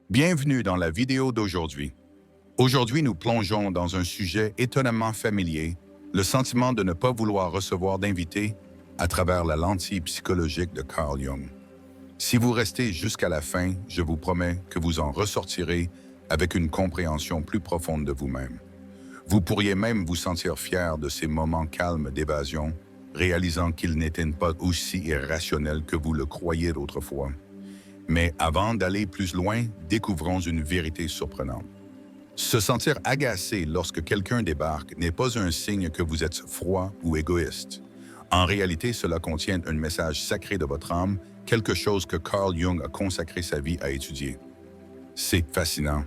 Bienvenue dans la vidéo d'aujourd'hui. Aujourd'hui, nous plongeons dans un sujet étonnamment familier, le sentiment de ne pas vouloir recevoir d'invités à travers la lentille psychologique de Carl Jung. Si vous restez jusqu'à la fin, je vous promets que vous en ressortirez avec une compréhension plus profonde de vous-même. Vous pourriez même vous sentir fier de ces moments calmes d'évasion, réalisant qu'ils n'étaient pas aussi irrationnels que vous le croyiez autrefois. Mais avant d'aller plus loin, découvrons une vérité surprenante. Se sentir agacé lorsque quelqu'un débarque n'est pas un signe que vous êtes froid ou égoïste. En réalité, cela contient un message sacré de votre âme, quelque chose que Carl Jung a consacré sa vie à étudier. C'est fascinant.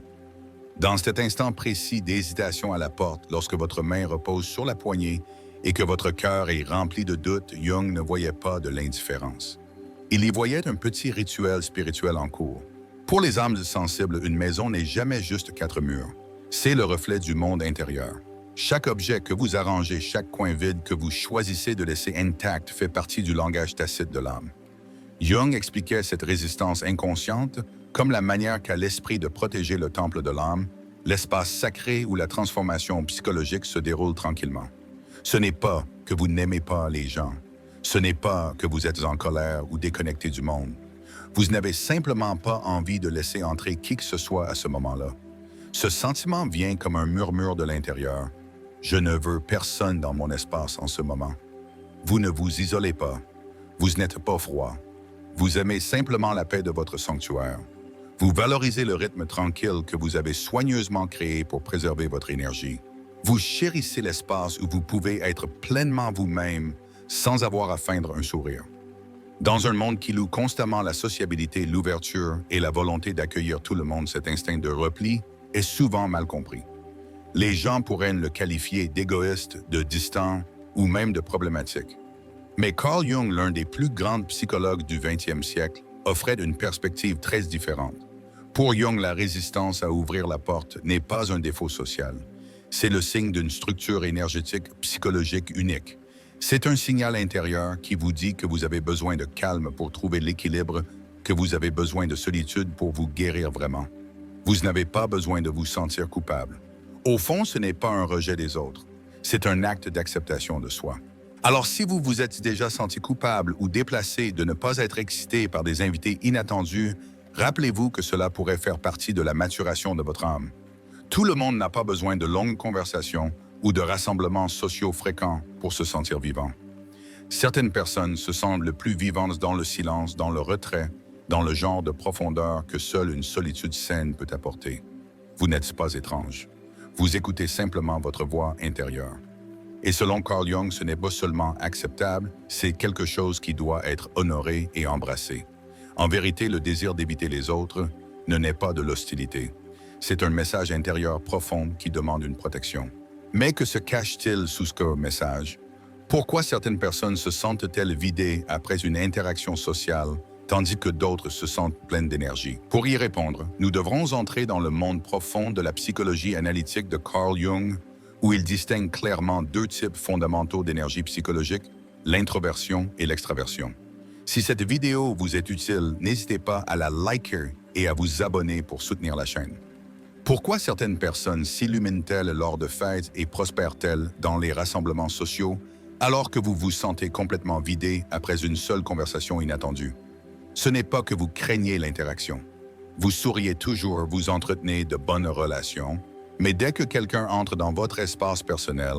Dans cet instant précis d'hésitation à la porte, lorsque votre main repose sur la poignée et que votre cœur est rempli de doutes, Jung ne voyait pas de l'indifférence. Il y voyait un petit rituel spirituel en cours. Pour les âmes sensibles, une maison n'est jamais juste quatre murs. C'est le reflet du monde intérieur. Chaque objet que vous arrangez, chaque coin vide que vous choisissez de laisser intact fait partie du langage tacite de l'âme. Jung expliquait cette résistance inconsciente comme la manière qu'a l'esprit de protéger le temple de l'âme, l'espace sacré où la transformation psychologique se déroule tranquillement. Ce n'est pas que vous n'aimez pas les gens. Ce n'est pas que vous êtes en colère ou déconnecté du monde. Vous n'avez simplement pas envie de laisser entrer qui que ce soit à ce moment-là. Ce sentiment vient comme un murmure de l'intérieur. Je ne veux personne dans mon espace en ce moment. Vous ne vous isolez pas. Vous n'êtes pas froid. Vous aimez simplement la paix de votre sanctuaire. Vous valorisez le rythme tranquille que vous avez soigneusement créé pour préserver votre énergie. Vous chérissez l'espace où vous pouvez être pleinement vous-même sans avoir à feindre un sourire. Dans un monde qui loue constamment la sociabilité, l'ouverture et la volonté d'accueillir tout le monde, cet instinct de repli est souvent mal compris. Les gens pourraient le qualifier d'égoïste, de distant ou même de problématique. Mais Carl Jung, l'un des plus grands psychologues du 20e siècle, offrait une perspective très différente. Pour Jung, la résistance à ouvrir la porte n'est pas un défaut social. C'est le signe d'une structure énergétique psychologique unique. C'est un signal intérieur qui vous dit que vous avez besoin de calme pour trouver l'équilibre, que vous avez besoin de solitude pour vous guérir vraiment. Vous n'avez pas besoin de vous sentir coupable. Au fond, ce n'est pas un rejet des autres. C'est un acte d'acceptation de soi. Alors si vous vous êtes déjà senti coupable ou déplacé de ne pas être excité par des invités inattendus, rappelez-vous que cela pourrait faire partie de la maturation de votre âme. Tout le monde n'a pas besoin de longues conversations ou de rassemblements sociaux fréquents pour se sentir vivant. Certaines personnes se sentent le plus vivantes dans le silence, dans le retrait, dans le genre de profondeur que seule une solitude saine peut apporter. Vous n'êtes pas étrange. Vous écoutez simplement votre voix intérieure. Et selon Carl Jung, ce n'est pas seulement acceptable, c'est quelque chose qui doit être honoré et embrassé. En vérité, le désir d'éviter les autres ne naît pas de l'hostilité. C'est un message intérieur profond qui demande une protection. Mais que se cache-t-il sous ce message? Pourquoi certaines personnes se sentent-elles vidées après une interaction sociale, tandis que d'autres se sentent pleines d'énergie? Pour y répondre, nous devrons entrer dans le monde profond de la psychologie analytique de Carl Jung, où il distingue clairement deux types fondamentaux d'énergie psychologique, l'introversion et l'extraversion. Si cette vidéo vous est utile, n'hésitez pas à la liker et à vous abonner pour soutenir la chaîne. Pourquoi certaines personnes s'illuminent-elles lors de fêtes et prospèrent-elles dans les rassemblements sociaux, alors que vous vous sentez complètement vidé après une seule conversation inattendue? Ce n'est pas que vous craignez l'interaction. Vous souriez toujours, vous entretenez de bonnes relations, mais dès que quelqu'un entre dans votre espace personnel,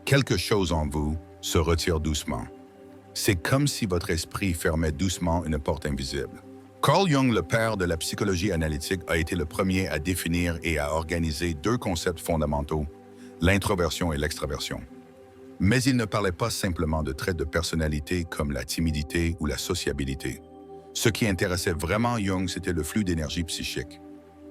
quelque chose en vous se retire doucement. C'est comme si votre esprit fermait doucement une porte invisible. Carl Jung, le père de la psychologie analytique, a été le premier à définir et à organiser deux concepts fondamentaux, l'introversion et l'extraversion. Mais il ne parlait pas simplement de traits de personnalité comme la timidité ou la sociabilité. Ce qui intéressait vraiment Jung, c'était le flux d'énergie psychique.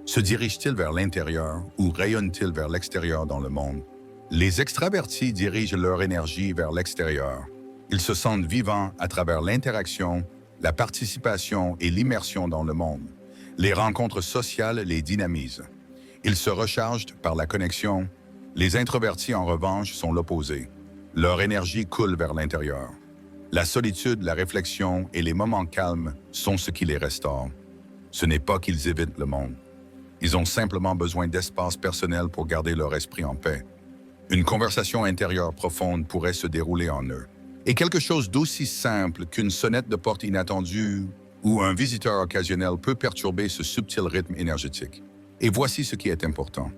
Se dirige-t-il vers l'intérieur ou rayonne-t-il vers l'extérieur dans le monde? Les extravertis dirigent leur énergie vers l'extérieur. Ils se sentent vivants à travers l'interaction, la participation et l'immersion dans le monde. Les rencontres sociales les dynamisent. Ils se rechargent par la connexion. Les introvertis, en revanche, sont l'opposé. Leur énergie coule vers l'intérieur. La solitude, la réflexion et les moments calmes sont ce qui les restaure. Ce n'est pas qu'ils évitent le monde. Ils ont simplement besoin d'espace personnel pour garder leur esprit en paix. Une conversation intérieure profonde pourrait se dérouler en eux. Et quelque chose d'aussi simple qu'une sonnette de porte inattendue ou un visiteur occasionnel peut perturber ce subtil rythme énergétique. Et voici ce qui est important.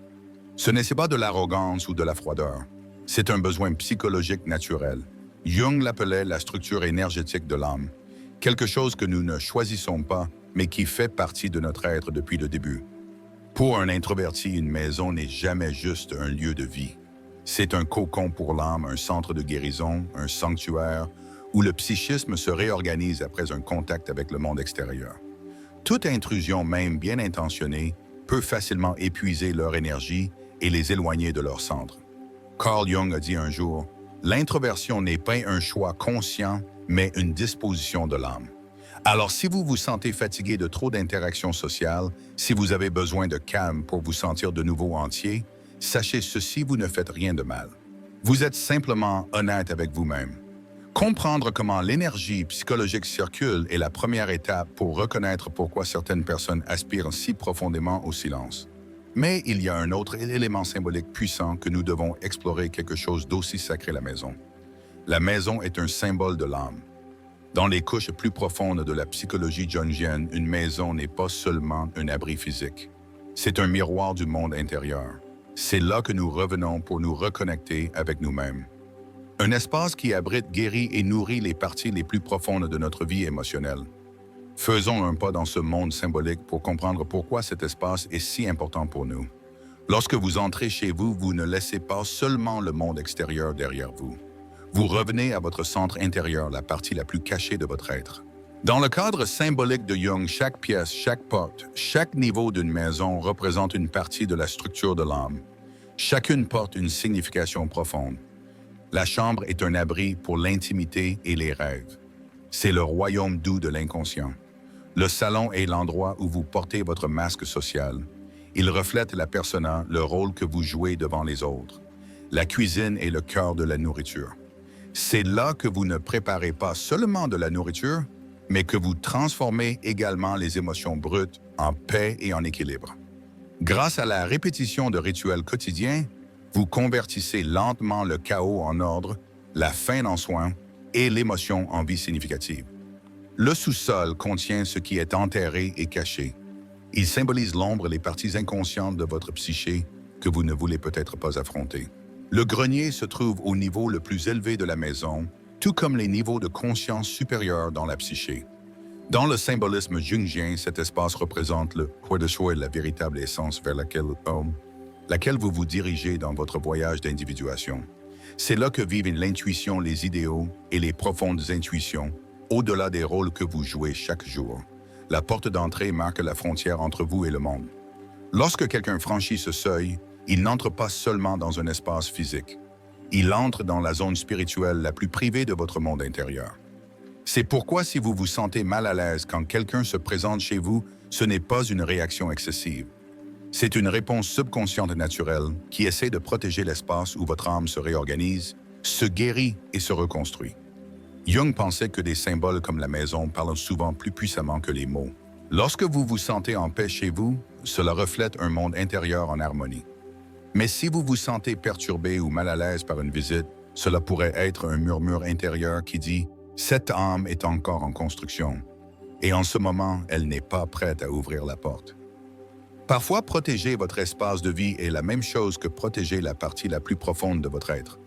Ce n'est pas de l'arrogance ou de la froideur. C'est un besoin psychologique naturel. Jung l'appelait la structure énergétique de l'âme, quelque chose que nous ne choisissons pas, mais qui fait partie de notre être depuis le début. Pour un introverti, une maison n'est jamais juste un lieu de vie. C'est un cocon pour l'âme, un centre de guérison, un sanctuaire, où le psychisme se réorganise après un contact avec le monde extérieur. Toute intrusion, même bien intentionnée, peut facilement épuiser leur énergie et les éloigner de leur centre. Carl Jung a dit un jour, « L'introversion n'est pas un choix conscient, mais une disposition de l'âme. » Alors si vous vous sentez fatigué de trop d'interactions sociales, si vous avez besoin de calme pour vous sentir de nouveau entier, sachez ceci, vous ne faites rien de mal. Vous êtes simplement honnête avec vous-même. Comprendre comment l'énergie psychologique circule est la première étape pour reconnaître pourquoi certaines personnes aspirent si profondément au silence. Mais il y a un autre élément symbolique puissant que nous devons explorer, quelque chose d'aussi sacré, la maison. La maison est un symbole de l'âme. Dans les couches plus profondes de la psychologie jungienne, une maison n'est pas seulement un abri physique. C'est un miroir du monde intérieur. C'est là que nous revenons pour nous reconnecter avec nous-mêmes. Un espace qui abrite, guérit et nourrit les parties les plus profondes de notre vie émotionnelle. Faisons un pas dans ce monde symbolique pour comprendre pourquoi cet espace est si important pour nous. Lorsque vous entrez chez vous, vous ne laissez pas seulement le monde extérieur derrière vous. Vous revenez à votre centre intérieur, la partie la plus cachée de votre être. Dans le cadre symbolique de Jung, chaque pièce, chaque porte, chaque niveau d'une maison représente une partie de la structure de l'âme. Chacune porte une signification profonde. La chambre est un abri pour l'intimité et les rêves. C'est le royaume doux de l'inconscient. Le salon est l'endroit où vous portez votre masque social. Il reflète la persona, le rôle que vous jouez devant les autres. La cuisine est le cœur de la nourriture. C'est là que vous ne préparez pas seulement de la nourriture, mais que vous transformez également les émotions brutes en paix et en équilibre. Grâce à la répétition de rituels quotidiens, vous convertissez lentement le chaos en ordre, la faim en soin et l'émotion en vie significative. Le sous-sol contient ce qui est enterré et caché. Il symbolise l'ombre, les parties inconscientes de votre psyché que vous ne voulez peut-être pas affronter. Le grenier se trouve au niveau le plus élevé de la maison, tout comme les niveaux de conscience supérieurs dans la psyché. Dans le symbolisme jungien, cet espace représente le point de choix et la véritable essence vers laquelle vous vous dirigez dans votre voyage d'individuation. C'est là que vivent l'intuition, les idéaux et les profondes intuitions, au-delà des rôles que vous jouez chaque jour. La porte d'entrée marque la frontière entre vous et le monde. Lorsque quelqu'un franchit ce seuil, il n'entre pas seulement dans un espace physique. Il entre dans la zone spirituelle la plus privée de votre monde intérieur. C'est pourquoi si vous vous sentez mal à l'aise quand quelqu'un se présente chez vous, ce n'est pas une réaction excessive. C'est une réponse subconsciente et naturelle qui essaie de protéger l'espace où votre âme se réorganise, se guérit et se reconstruit. Jung pensait que des symboles comme la maison parlent souvent plus puissamment que les mots. Lorsque vous vous sentez en paix chez vous, cela reflète un monde intérieur en harmonie. Mais si vous vous sentez perturbé ou mal à l'aise par une visite, cela pourrait être un murmure intérieur qui dit « Cette âme est encore en construction » et en ce moment, elle n'est pas prête à ouvrir la porte. Parfois, protéger votre espace de vie est la même chose que protéger la partie la plus profonde de votre être.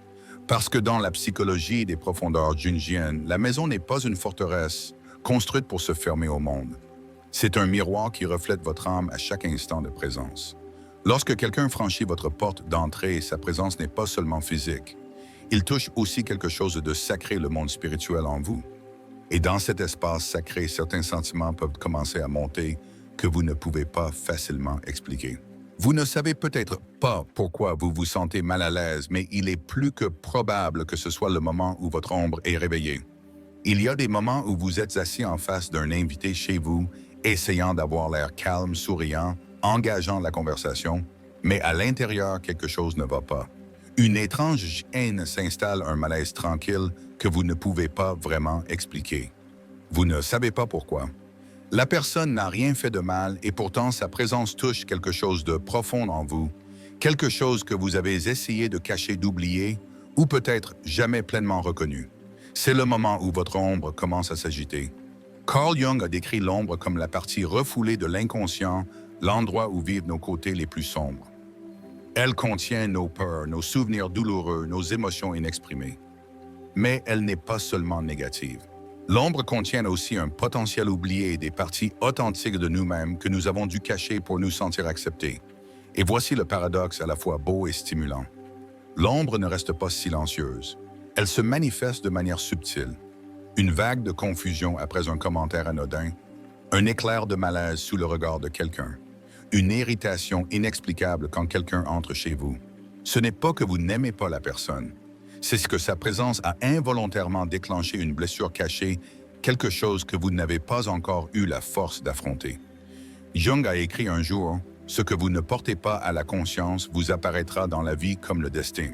Parce que dans la psychologie des profondeurs jungiennes, la maison n'est pas une forteresse construite pour se fermer au monde. C'est un miroir qui reflète votre âme à chaque instant de présence. Lorsque quelqu'un franchit votre porte d'entrée, sa présence n'est pas seulement physique. Il touche aussi quelque chose de sacré, le monde spirituel en vous. Et dans cet espace sacré, certains sentiments peuvent commencer à monter que vous ne pouvez pas facilement expliquer. Vous ne savez peut-être pas pourquoi vous vous sentez mal à l'aise, mais il est plus que probable que ce soit le moment où votre ombre est réveillée. Il y a des moments où vous êtes assis en face d'un invité chez vous, essayant d'avoir l'air calme, souriant, engageant la conversation, mais à l'intérieur, quelque chose ne va pas. Une étrange haine s'installe, un malaise tranquille que vous ne pouvez pas vraiment expliquer. Vous ne savez pas pourquoi. La personne n'a rien fait de mal et pourtant sa présence touche quelque chose de profond en vous, quelque chose que vous avez essayé de cacher, d'oublier ou peut-être jamais pleinement reconnu. C'est le moment où votre ombre commence à s'agiter. Carl Jung a décrit l'ombre comme la partie refoulée de l'inconscient, l'endroit où vivent nos côtés les plus sombres. Elle contient nos peurs, nos souvenirs douloureux, nos émotions inexprimées. Mais elle n'est pas seulement négative. L'ombre contient aussi un potentiel oublié et des parties authentiques de nous-mêmes que nous avons dû cacher pour nous sentir acceptés. Et voici le paradoxe à la fois beau et stimulant. L'ombre ne reste pas silencieuse. Elle se manifeste de manière subtile. Une vague de confusion après un commentaire anodin, un éclair de malaise sous le regard de quelqu'un, une irritation inexplicable quand quelqu'un entre chez vous. Ce n'est pas que vous n'aimez pas la personne. C'est ce que sa présence a involontairement déclenché une blessure cachée, quelque chose que vous n'avez pas encore eu la force d'affronter. Jung a écrit un jour, « Ce que vous ne portez pas à la conscience vous apparaîtra dans la vie comme le destin. »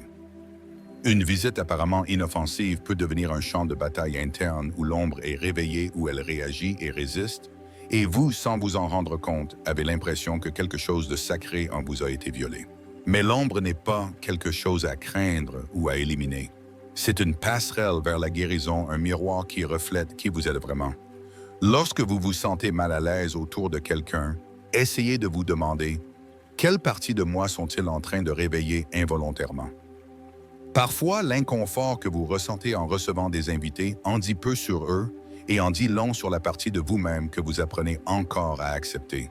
Une visite apparemment inoffensive peut devenir un champ de bataille interne où l'ombre est réveillée, où elle réagit et résiste, et vous, sans vous en rendre compte, avez l'impression que quelque chose de sacré en vous a été violé. Mais l'ombre n'est pas quelque chose à craindre ou à éliminer. C'est une passerelle vers la guérison, un miroir qui reflète qui vous êtes vraiment. Lorsque vous vous sentez mal à l'aise autour de quelqu'un, essayez de vous demander « Quelles parties de moi sont-ils en train de réveiller involontairement ?» Parfois, l'inconfort que vous ressentez en recevant des invités en dit peu sur eux et en dit long sur la partie de vous-même que vous apprenez encore à accepter.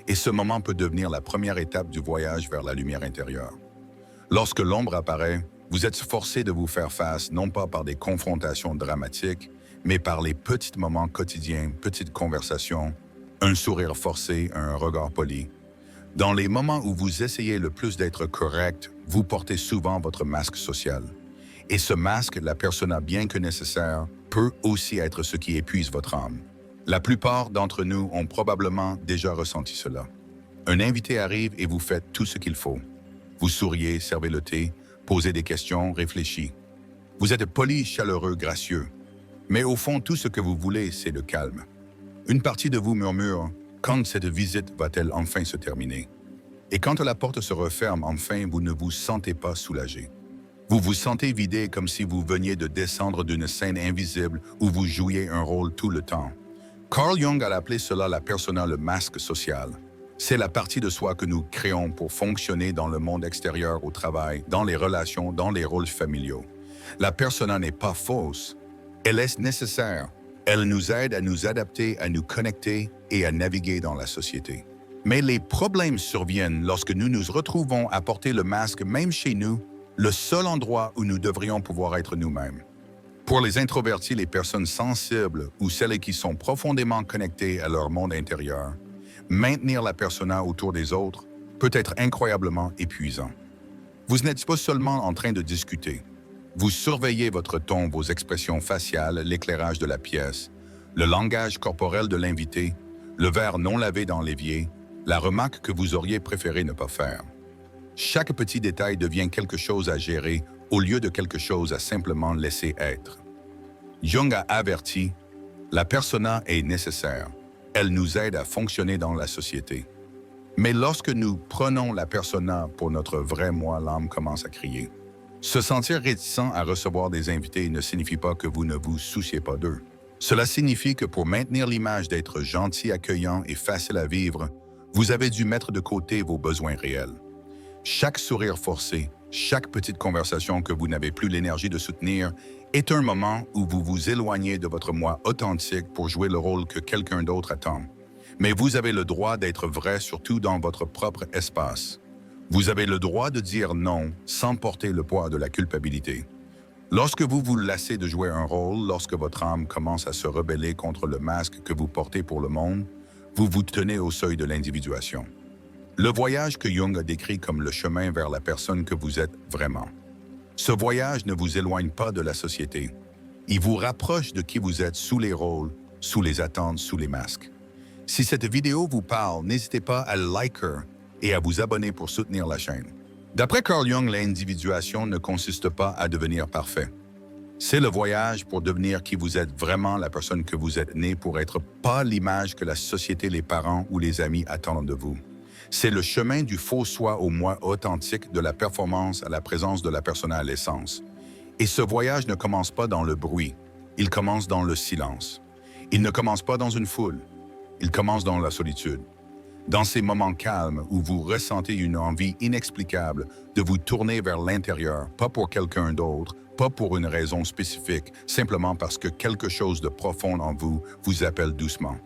Et ce moment peut devenir la première étape du voyage vers la lumière intérieure. Lorsque l'ombre apparaît, vous êtes forcé de vous faire face non pas par des confrontations dramatiques, mais par les petits moments quotidiens, petites conversations, un sourire forcé, un regard poli. Dans les moments où vous essayez le plus d'être correct, vous portez souvent votre masque social. Et ce masque, la persona bien que nécessaire, peut aussi être ce qui épuise votre âme. La plupart d'entre nous ont probablement déjà ressenti cela. Un invité arrive et vous faites tout ce qu'il faut. Vous souriez, servez le thé, posez des questions, réfléchissez. Vous êtes poli, chaleureux, gracieux. Mais au fond, tout ce que vous voulez, c'est le calme. Une partie de vous murmure « Quand cette visite va-t-elle enfin se terminer ?» Et quand la porte se referme enfin, vous ne vous sentez pas soulagé. Vous vous sentez vidé comme si vous veniez de descendre d'une scène invisible où vous jouiez un rôle tout le temps. Carl Jung a appelé cela la persona, le masque social. C'est la partie de soi que nous créons pour fonctionner dans le monde extérieur, au travail, dans les relations, dans les rôles familiaux. La persona n'est pas fausse, elle est nécessaire. Elle nous aide à nous adapter, à nous connecter et à naviguer dans la société. Mais les problèmes surviennent lorsque nous nous retrouvons à porter le masque même chez nous, le seul endroit où nous devrions pouvoir être nous-mêmes. Pour les introvertis, les personnes sensibles ou celles qui sont profondément connectées à leur monde intérieur, maintenir la persona autour des autres peut être incroyablement épuisant. Vous n'êtes pas seulement en train de discuter. Vous surveillez votre ton, vos expressions faciales, l'éclairage de la pièce, le langage corporel de l'invité, le verre non lavé dans l'évier, la remarque que vous auriez préféré ne pas faire. Chaque petit détail devient quelque chose à gérer au lieu de quelque chose à simplement laisser être. Jung a averti, la persona est nécessaire. Elle nous aide à fonctionner dans la société. Mais lorsque nous prenons la persona pour notre vrai moi, l'âme commence à crier. Se sentir réticent à recevoir des invités ne signifie pas que vous ne vous souciez pas d'eux. Cela signifie que pour maintenir l'image d'être gentil, accueillant et facile à vivre, vous avez dû mettre de côté vos besoins réels. Chaque sourire forcé, chaque petite conversation que vous n'avez plus l'énergie de soutenir est un moment où vous vous éloignez de votre moi authentique pour jouer le rôle que quelqu'un d'autre attend. Mais vous avez le droit d'être vrai, surtout dans votre propre espace. Vous avez le droit de dire non sans porter le poids de la culpabilité. Lorsque vous vous lassez de jouer un rôle, lorsque votre âme commence à se rebeller contre le masque que vous portez pour le monde, vous vous tenez au seuil de l'individuation. Le voyage que Jung a décrit comme le chemin vers la personne que vous êtes vraiment. Ce voyage ne vous éloigne pas de la société. Il vous rapproche de qui vous êtes sous les rôles, sous les attentes, sous les masques. Si cette vidéo vous parle, n'hésitez pas à liker et à vous abonner pour soutenir la chaîne. D'après Carl Jung, l'individuation ne consiste pas à devenir parfait. C'est le voyage pour devenir qui vous êtes vraiment, la personne que vous êtes né pour être, pas l'image que la société, les parents ou les amis attendent de vous. C'est le chemin du faux soi au moi authentique, de la performance à la présence de la personne à l'essence. Et ce voyage ne commence pas dans le bruit, il commence dans le silence. Il ne commence pas dans une foule, il commence dans la solitude. Dans ces moments calmes où vous ressentez une envie inexplicable de vous tourner vers l'intérieur, pas pour quelqu'un d'autre, pas pour une raison spécifique, simplement parce que quelque chose de profond en vous vous appelle doucement.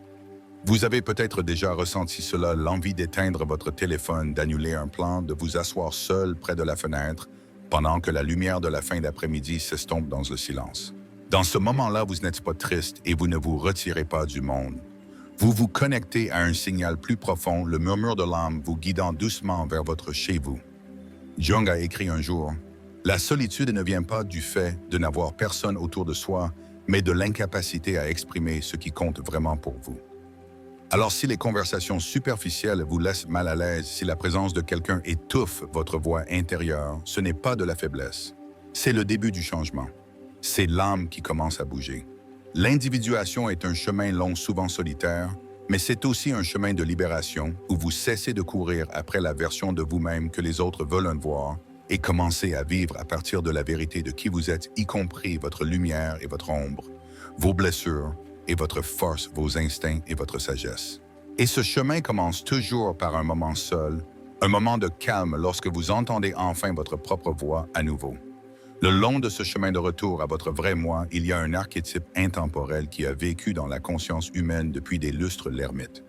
Vous avez peut-être déjà ressenti cela, l'envie d'éteindre votre téléphone, d'annuler un plan, de vous asseoir seul près de la fenêtre, pendant que la lumière de la fin d'après-midi s'estompe dans le silence. Dans ce moment-là, vous n'êtes pas triste et vous ne vous retirez pas du monde. Vous vous connectez à un signal plus profond, le murmure de l'âme vous guidant doucement vers votre chez-vous. Jung a écrit un jour, « La solitude ne vient pas du fait de n'avoir personne autour de soi, mais de l'incapacité à exprimer ce qui compte vraiment pour vous. » Alors si les conversations superficielles vous laissent mal à l'aise, si la présence de quelqu'un étouffe votre voix intérieure, ce n'est pas de la faiblesse. C'est le début du changement. C'est l'âme qui commence à bouger. L'individuation est un chemin long, souvent solitaire, mais c'est aussi un chemin de libération où vous cessez de courir après la version de vous-même que les autres veulent voir et commencez à vivre à partir de la vérité de qui vous êtes, y compris votre lumière et votre ombre, vos blessures et votre force, vos instincts et votre sagesse. Et ce chemin commence toujours par un moment seul, un moment de calme lorsque vous entendez enfin votre propre voix à nouveau. Le long de ce chemin de retour à votre vrai moi, il y a un archétype intemporel qui a vécu dans la conscience humaine depuis des lustres, l'ermite.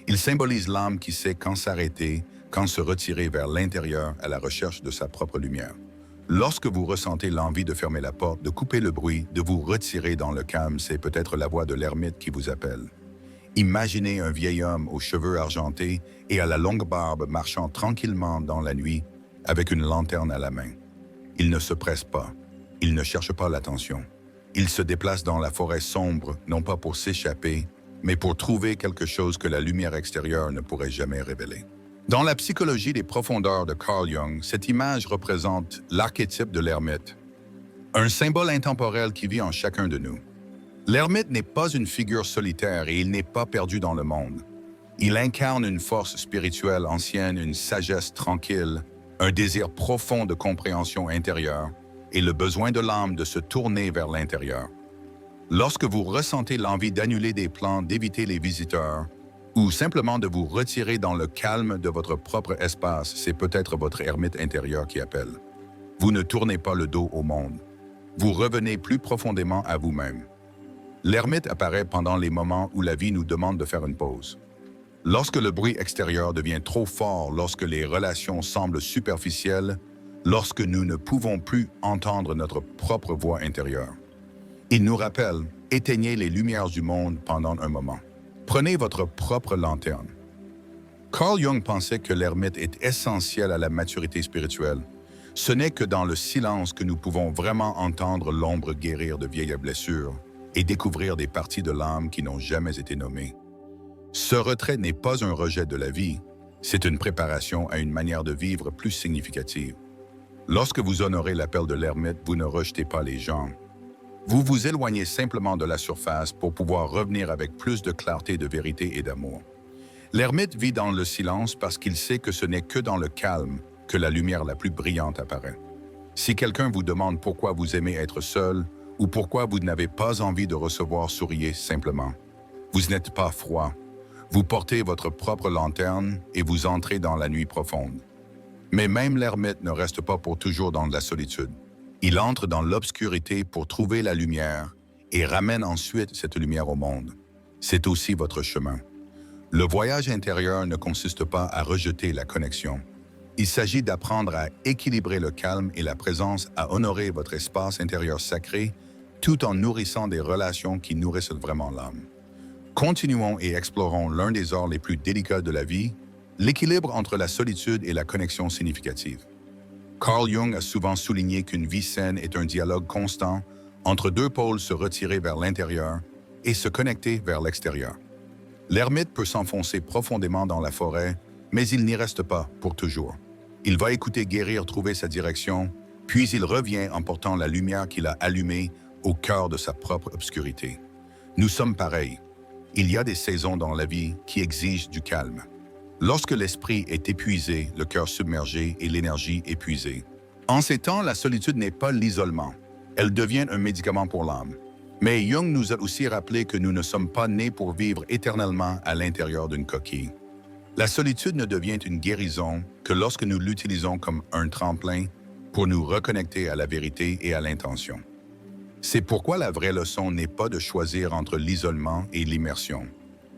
Il symbolise l'âme qui sait quand s'arrêter, quand se retirer vers l'intérieur à la recherche de sa propre lumière. Lorsque vous ressentez l'envie de fermer la porte, de couper le bruit, de vous retirer dans le calme, c'est peut-être la voix de l'ermite qui vous appelle. Imaginez un vieil homme aux cheveux argentés et à la longue barbe marchant tranquillement dans la nuit avec une lanterne à la main. Il ne se presse pas, il ne cherche pas l'attention. Il se déplace dans la forêt sombre, non pas pour s'échapper, mais pour trouver quelque chose que la lumière extérieure ne pourrait jamais révéler. Dans la psychologie des profondeurs de Carl Jung, cette image représente l'archétype de l'ermite, un symbole intemporel qui vit en chacun de nous. L'ermite n'est pas une figure solitaire et il n'est pas perdu dans le monde. Il incarne une force spirituelle ancienne, une sagesse tranquille, un désir profond de compréhension intérieure et le besoin de l'âme de se tourner vers l'intérieur. Lorsque vous ressentez l'envie d'annuler des plans, d'éviter les visiteurs, ou simplement de vous retirer dans le calme de votre propre espace, c'est peut-être votre ermite intérieur qui appelle. Vous ne tournez pas le dos au monde. Vous revenez plus profondément à vous-même. L'ermite apparaît pendant les moments où la vie nous demande de faire une pause. Lorsque le bruit extérieur devient trop fort, lorsque les relations semblent superficielles, lorsque nous ne pouvons plus entendre notre propre voix intérieure. Il nous rappelle, éteignez les lumières du monde pendant un moment. Prenez votre propre lanterne. Carl Jung pensait que l'ermite est essentiel à la maturité spirituelle. Ce n'est que dans le silence que nous pouvons vraiment entendre l'ombre guérir de vieilles blessures et découvrir des parties de l'âme qui n'ont jamais été nommées. Ce retrait n'est pas un rejet de la vie, c'est une préparation à une manière de vivre plus significative. Lorsque vous honorez l'appel de l'ermite, vous ne rejetez pas les gens. Vous vous éloignez simplement de la surface pour pouvoir revenir avec plus de clarté, de vérité et d'amour. L'ermite vit dans le silence parce qu'il sait que ce n'est que dans le calme que la lumière la plus brillante apparaît. Si quelqu'un vous demande pourquoi vous aimez être seul ou pourquoi vous n'avez pas envie de recevoir, souriez simplement. Vous n'êtes pas froid. Vous portez votre propre lanterne et vous entrez dans la nuit profonde. Mais même l'ermite ne reste pas pour toujours dans la solitude. Il entre dans l'obscurité pour trouver la lumière et ramène ensuite cette lumière au monde. C'est aussi votre chemin. Le voyage intérieur ne consiste pas à rejeter la connexion. Il s'agit d'apprendre à équilibrer le calme et la présence, à honorer votre espace intérieur sacré, tout en nourrissant des relations qui nourrissent vraiment l'âme. Continuons et explorons l'un des arts les plus délicats de la vie, l'équilibre entre la solitude et la connexion significative. Carl Jung a souvent souligné qu'une vie saine est un dialogue constant entre deux pôles, se retirer vers l'intérieur et se connecter vers l'extérieur. L'ermite peut s'enfoncer profondément dans la forêt, mais il n'y reste pas pour toujours. Il va écouter guérir, trouver sa direction, puis il revient en portant la lumière qu'il a allumée au cœur de sa propre obscurité. Nous sommes pareils. Il y a des saisons dans la vie qui exigent du calme. Lorsque l'esprit est épuisé, le cœur submergé et l'énergie épuisée. En ces temps, la solitude n'est pas l'isolement. Elle devient un médicament pour l'âme. Mais Jung nous a aussi rappelé que nous ne sommes pas nés pour vivre éternellement à l'intérieur d'une coquille. La solitude ne devient une guérison que lorsque nous l'utilisons comme un tremplin pour nous reconnecter à la vérité et à l'intention. C'est pourquoi la vraie leçon n'est pas de choisir entre l'isolement et l'immersion.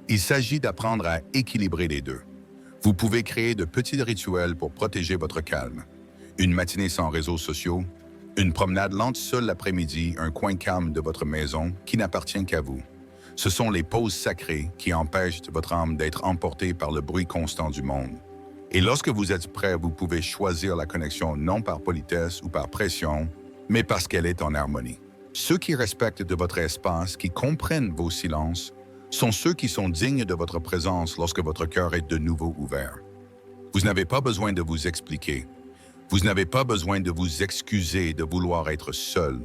Il s'agit d'apprendre à équilibrer les deux. Vous pouvez créer de petits rituels pour protéger votre calme. Une matinée sans réseaux sociaux, une promenade lente seule l'après-midi, un coin calme de votre maison qui n'appartient qu'à vous. Ce sont les pauses sacrées qui empêchent votre âme d'être emportée par le bruit constant du monde. Et lorsque vous êtes prêt, vous pouvez choisir la connexion non par politesse ou par pression, mais parce qu'elle est en harmonie. Ceux qui respectent de votre espace, qui comprennent vos silences, sont ceux qui sont dignes de votre présence lorsque votre cœur est de nouveau ouvert. Vous n'avez pas besoin de vous expliquer. Vous n'avez pas besoin de vous excuser de vouloir être seul.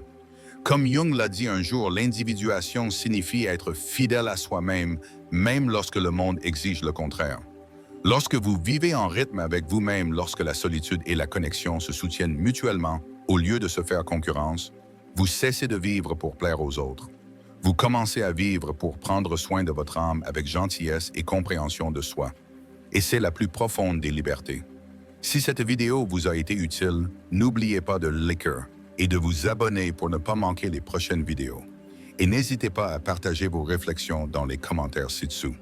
Comme Jung l'a dit un jour, l'individuation signifie être fidèle à soi-même, même lorsque le monde exige le contraire. Lorsque vous vivez en rythme avec vous-même, lorsque la solitude et la connexion se soutiennent mutuellement, au lieu de se faire concurrence, vous cessez de vivre pour plaire aux autres. Vous commencez à vivre pour prendre soin de votre âme avec gentillesse et compréhension de soi. Et c'est la plus profonde des libertés. Si cette vidéo vous a été utile, n'oubliez pas de liker et de vous abonner pour ne pas manquer les prochaines vidéos. Et n'hésitez pas à partager vos réflexions dans les commentaires ci-dessous.